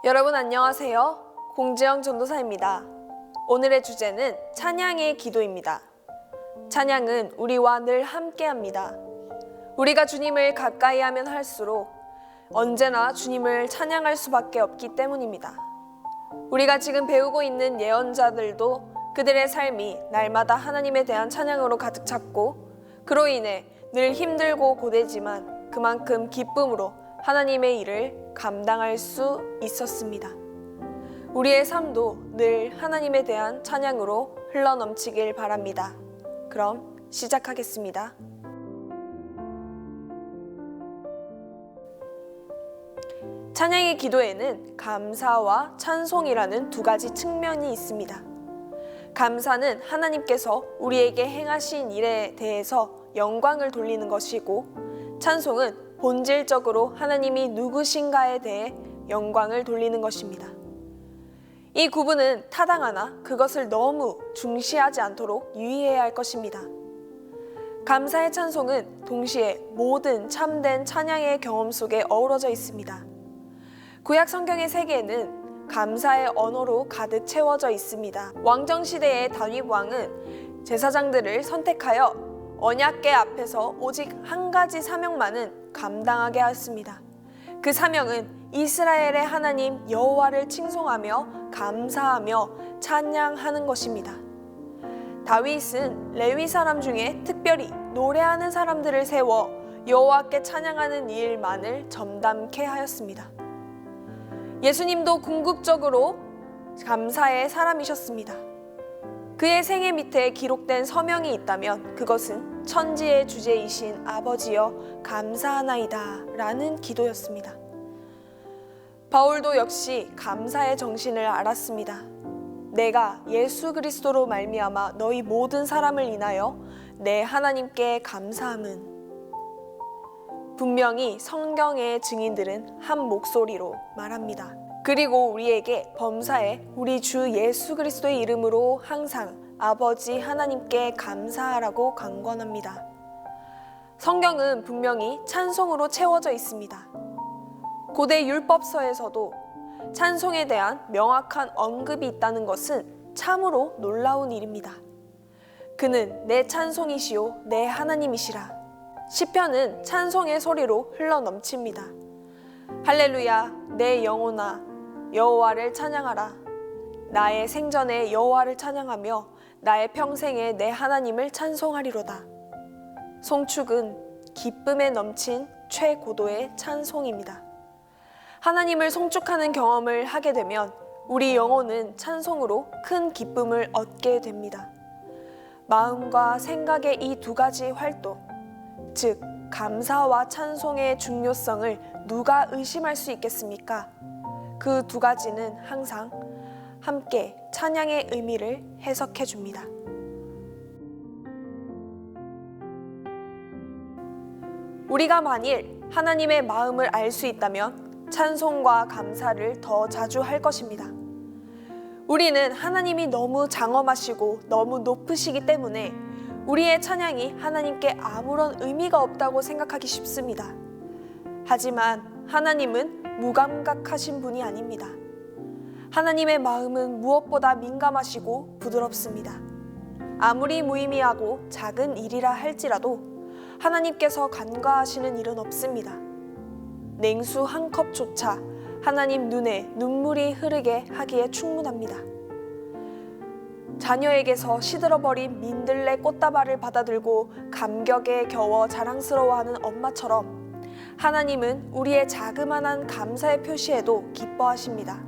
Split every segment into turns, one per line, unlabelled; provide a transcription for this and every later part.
여러분 안녕하세요. 공지영 전도사입니다. 오늘의 주제는 찬양의 기도입니다. 찬양은 우리와 늘 함께합니다. 우리가 주님을 가까이 하면 할수록 언제나 주님을 찬양할 수밖에 없기 때문입니다. 우리가 지금 배우고 있는 예언자들도 그들의 삶이 날마다 하나님에 대한 찬양으로 가득 찼고, 그로 인해 늘 힘들고 고되지만 그만큼 기쁨으로 하나님의 일을 감당할 수 있었습니다. 우리의 삶도 늘 하나님에 대한 찬양으로 흘러넘치길 바랍니다. 그럼 시작하겠습니다. 찬양의 기도에는 감사와 찬송이라는 두 가지 측면이 있습니다. 감사는 하나님께서 우리에게 행하신 일에 대해서 영광을 돌리는 것이고, 찬송은 본질적으로 하나님이 누구신가에 대해 영광을 돌리는 것입니다. 이 구분은 타당하나 그것을 너무 중시하지 않도록 유의해야 할 것입니다. 감사의 찬송은 동시에 모든 참된 찬양의 경험 속에 어우러져 있습니다. 구약 성경의 세계에는 감사의 언어로 가득 채워져 있습니다. 왕정시대의 다윗 왕은 제사장들을 선택하여 언약궤 앞에서 오직 한 가지 사명만은 감당하게 하였습니다. 그 사명은 이스라엘의 하나님 여호와를 칭송하며 감사하며 찬양하는 것입니다. 다윗은 레위 사람 중에 특별히 노래하는 사람들을 세워 여호와께 찬양하는 일만을 전담케 하였습니다. 예수님도 궁극적으로 감사의 사람이셨습니다. 그의 생애 밑에 기록된 서명이 있다면 그것은 천지의 주제이신 아버지여 감사하나이다 라는 기도였습니다. 바울도 역시 감사의 정신을 알았습니다. 내가 예수 그리스도로 말미암아 너희 모든 사람을 인하여 내 하나님께 감사함은, 분명히 성경의 증인들은 한 목소리로 말합니다. 그리고 우리에게 범사에 우리 주 예수 그리스도의 이름으로 항상 아버지 하나님께 감사하라고 강권합니다. 성경은 분명히 찬송으로 채워져 있습니다. 고대 율법서에서도 찬송에 대한 명확한 언급이 있다는 것은 참으로 놀라운 일입니다. 그는 내 찬송이시요 내 하나님이시라. 시편은 찬송의 소리로 흘러넘칩니다. 할렐루야, 내 영혼아 여호와를 찬양하라. 나의 생전에 여호와를 찬양하며 나의 평생에 내 하나님을 찬송하리로다. 송축은 기쁨에 넘친 최고도의 찬송입니다. 하나님을 송축하는 경험을 하게 되면 우리 영혼은 찬송으로 큰 기쁨을 얻게 됩니다. 마음과 생각의 이 두 가지 활동, 즉 감사와 찬송의 중요성을 누가 의심할 수 있겠습니까? 그 두 가지는 항상 함께 찬양의 의미를 해석해 줍니다. 우리가 만일 하나님의 마음을 알 수 있다면 찬송과 감사를 더 자주 할 것입니다. 우리는 하나님이 너무 장엄하시고 너무 높으시기 때문에 우리의 찬양이 하나님께 아무런 의미가 없다고 생각하기 쉽습니다. 하지만 하나님은 무감각하신 분이 아닙니다. 하나님의 마음은 무엇보다 민감하시고 부드럽습니다. 아무리 무의미하고 작은 일이라 할지라도 하나님께서 간과하시는 일은 없습니다. 냉수 한 컵조차 하나님 눈에 눈물이 흐르게 하기에 충분합니다. 자녀에게서 시들어버린 민들레 꽃다발을 받아들고 감격에 겨워 자랑스러워하는 엄마처럼 하나님은 우리의 자그마한 감사의 표시에도 기뻐하십니다.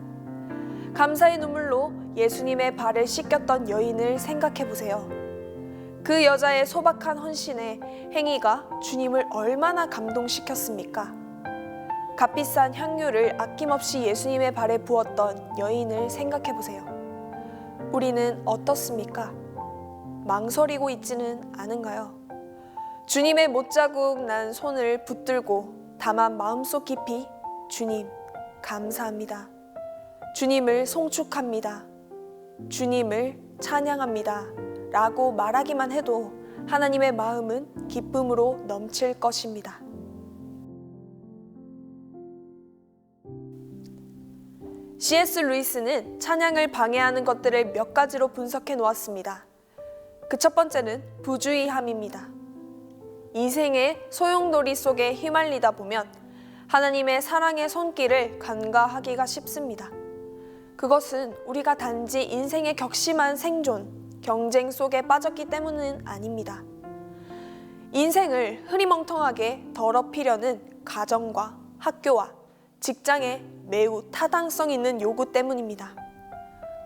감사의 눈물로 예수님의 발을 씻겼던 여인을 생각해 보세요. 그 여자의 소박한 헌신의 행위가 주님을 얼마나 감동시켰습니까? 값비싼 향유를 아낌없이 예수님의 발에 부었던 여인을 생각해 보세요. 우리는 어떻습니까? 망설이고 있지는 않은가요? 주님의 못자국 난 손을 붙들고 다만 마음속 깊이 주님 감사합니다. 주님을 송축합니다. 주님을 찬양합니다. 라고 말하기만 해도 하나님의 마음은 기쁨으로 넘칠 것입니다. C.S. 루이스는 찬양을 방해하는 것들을 몇 가지로 분석해 놓았습니다. 그 첫 번째는 부주의함입니다. 인생의 소용돌이 속에 휘말리다 보면 하나님의 사랑의 손길을 간과하기가 쉽습니다. 그것은 우리가 단지 인생의 격심한 생존, 경쟁 속에 빠졌기 때문은 아닙니다. 인생을 흐리멍텅하게 더럽히려는 가정과 학교와 직장의 매우 타당성 있는 요구 때문입니다.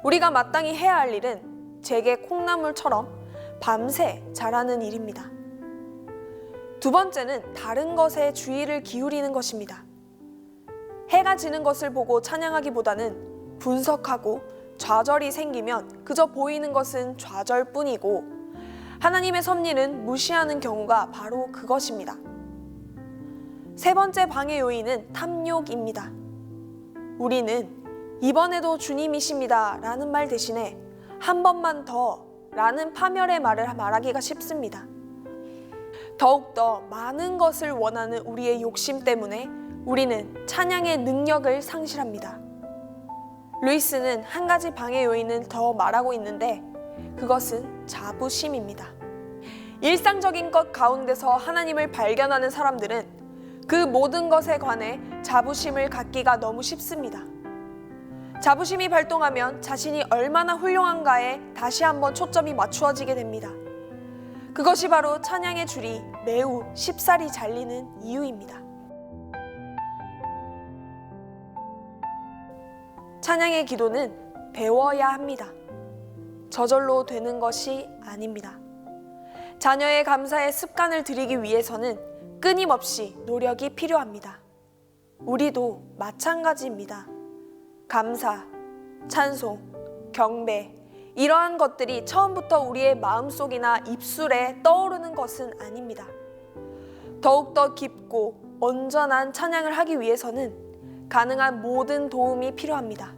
우리가 마땅히 해야 할 일은 제게 콩나물처럼 밤새 자라는 일입니다. 두 번째는 다른 것에 주의를 기울이는 것입니다. 해가 지는 것을 보고 찬양하기보다는 분석하고 좌절이 생기면 그저 보이는 것은 좌절뿐이고 하나님의 섭리는 무시하는 경우가 바로 그것입니다. 세 번째 방해 요인은 탐욕입니다. 우리는 이번에도 주님이십니다 라는 말 대신에 한 번만 더 라는 파멸의 말을 말하기가 쉽습니다. 더욱더 많은 것을 원하는 우리의 욕심 때문에 우리는 찬양의 능력을 상실합니다. 루이스는 한 가지 방해 요인을 더 말하고 있는데 그것은 자부심입니다. 일상적인 것 가운데서 하나님을 발견하는 사람들은 그 모든 것에 관해 자부심을 갖기가 너무 쉽습니다. 자부심이 발동하면 자신이 얼마나 훌륭한가에 다시 한번 초점이 맞추어지게 됩니다. 그것이 바로 찬양의 줄이 매우 쉽사리 잘리는 이유입니다. 찬양의 기도는 배워야 합니다. 저절로 되는 것이 아닙니다. 자녀의 감사의 습관을 들이기 위해서는 끊임없이 노력이 필요합니다. 우리도 마찬가지입니다. 감사, 찬송, 경배, 이러한 것들이 처음부터 우리의 마음속이나 입술에 떠오르는 것은 아닙니다. 더욱더 깊고 온전한 찬양을 하기 위해서는 가능한 모든 도움이 필요합니다.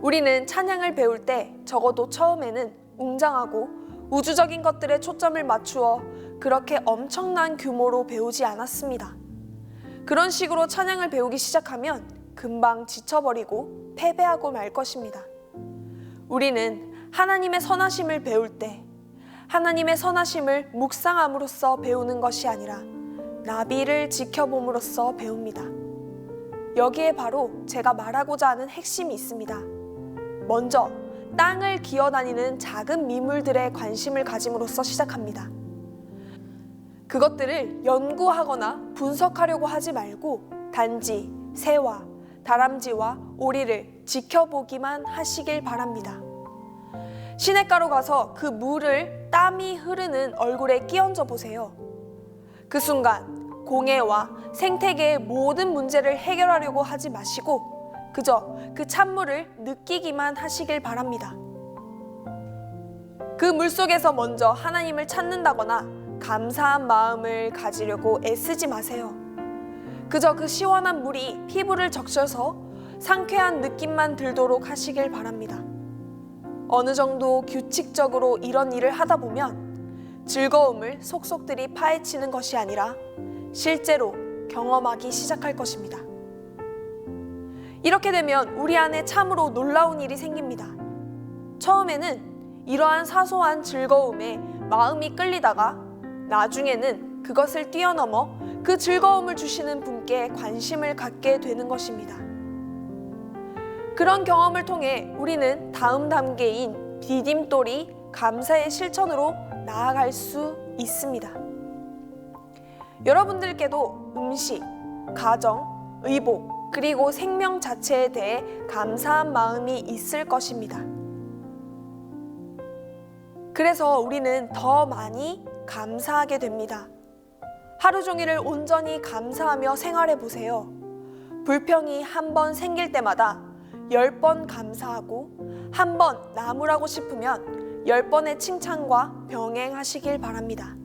우리는 찬양을 배울 때 적어도 처음에는 웅장하고 우주적인 것들에 초점을 맞추어 그렇게 엄청난 규모로 배우지 않았습니다. 그런 식으로 찬양을 배우기 시작하면 금방 지쳐버리고 패배하고 말 것입니다. 우리는 하나님의 선하심을 배울 때 하나님의 선하심을 묵상함으로써 배우는 것이 아니라 나비를 지켜봄으로써 배웁니다. 여기에 바로 제가 말하고자 하는 핵심이 있습니다. 먼저 땅을 기어다니는 작은 미물들에 관심을 가짐으로써 시작합니다. 그것들을 연구하거나 분석하려고 하지 말고 단지 새와 다람쥐와 오리를 지켜보기만 하시길 바랍니다. 시냇가로 가서 그 물을 땀이 흐르는 얼굴에 끼얹어 보세요. 그 순간 공해와 생태계의 모든 문제를 해결하려고 하지 마시고 그저 그 찬물을 느끼기만 하시길 바랍니다. 그 물속에서 먼저 하나님을 찾는다거나 감사한 마음을 가지려고 애쓰지 마세요. 그저 그 시원한 물이 피부를 적셔서 상쾌한 느낌만 들도록 하시길 바랍니다. 어느 정도 규칙적으로 이런 일을 하다 보면 즐거움을 속속들이 파헤치는 것이 아니라 실제로 경험하기 시작할 것입니다. 이렇게 되면 우리 안에 참으로 놀라운 일이 생깁니다. 처음에는 이러한 사소한 즐거움에 마음이 끌리다가 나중에는 그것을 뛰어넘어 그 즐거움을 주시는 분께 관심을 갖게 되는 것입니다. 그런 경험을 통해 우리는 다음 단계인 디딤돌이 감사의 실천으로 나아갈 수 있습니다. 여러분들께도 음식, 가정, 의복, 그리고 생명 자체에 대해 감사한 마음이 있을 것입니다. 그래서 우리는 더 많이 감사하게 됩니다. 하루 종일을 온전히 감사하며 생활해 보세요. 불평이 한 번 생길 때마다 10번 감사하고 한 번 나무라고 싶으면 10번의 칭찬과 병행하시길 바랍니다.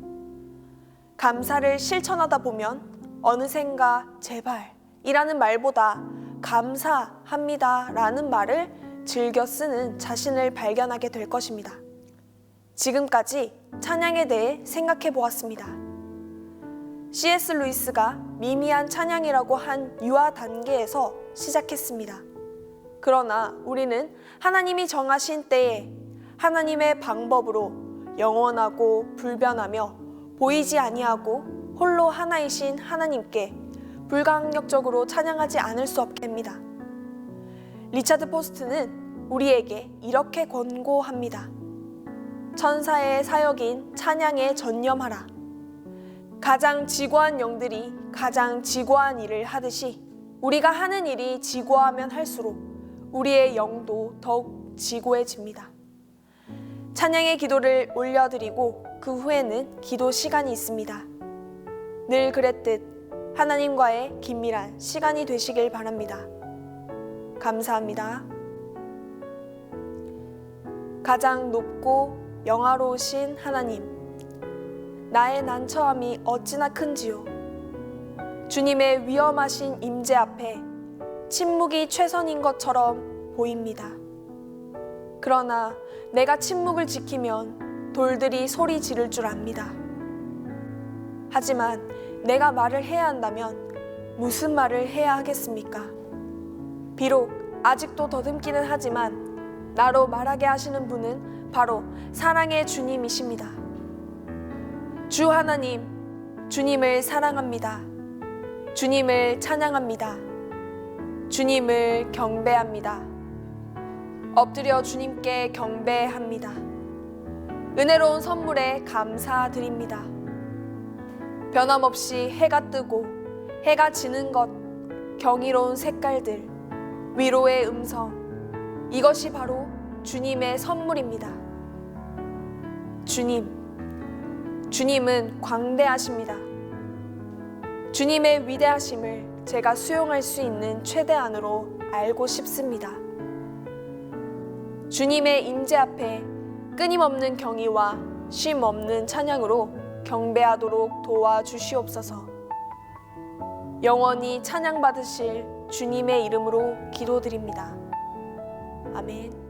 감사를 실천하다 보면 어느샌가 제발이라는 말보다 감사합니다 라는 말을 즐겨 쓰는 자신을 발견하게 될 것입니다. 지금까지 찬양에 대해 생각해 보았습니다. C.S. 루이스가 미미한 찬양이라고 한 유아 단계에서 시작했습니다. 그러나 우리는 하나님이 정하신 때에 하나님의 방법으로 영원하고 불변하며 보이지 아니하고 홀로 하나이신 하나님께 불강력적으로 찬양하지 않을 수 없게 합니다. 리차드 포스트는 우리에게 이렇게 권고합니다. 천사의 사역인 찬양에 전념하라. 가장 지고한 영들이 가장 지고한 일을 하듯이 우리가 하는 일이 지고하면 할수록 우리의 영도 더욱 지고해집니다. 찬양의 기도를 올려드리고 그 후에는 기도 시간이 있습니다. 늘 그랬듯 하나님과의 긴밀한 시간이 되시길 바랍니다. 감사합니다. 가장 높고 영화로우신 하나님, 나의 난처함이 어찌나 큰지요. 주님의 위험하신 임재 앞에 침묵이 최선인 것처럼 보입니다. 그러나 내가 침묵을 지키면 돌들이 소리 지를 줄 압니다. 하지만 내가 말을 해야 한다면 무슨 말을 해야 하겠습니까? 비록 아직도 더듬기는 하지만 나로 말하게 하시는 분은 바로 사랑의 주님이십니다. 주 하나님, 주님을 사랑합니다. 주님을 찬양합니다. 주님을 경배합니다. 엎드려 주님께 경배합니다. 은혜로운 선물에 감사드립니다. 변함없이 해가 뜨고 해가 지는 것, 경이로운 색깔들, 위로의 음성, 이것이 바로 주님의 선물입니다. 주님은 광대하십니다. 주님의 위대하심을 제가 수용할 수 있는 최대한으로 알고 싶습니다. 주님의 임재 앞에 끊임없는 경의와 쉼 없는 찬양으로 경배하도록 도와주시옵소서. 영원히 찬양받으실 주님의 이름으로 기도드립니다. 아멘.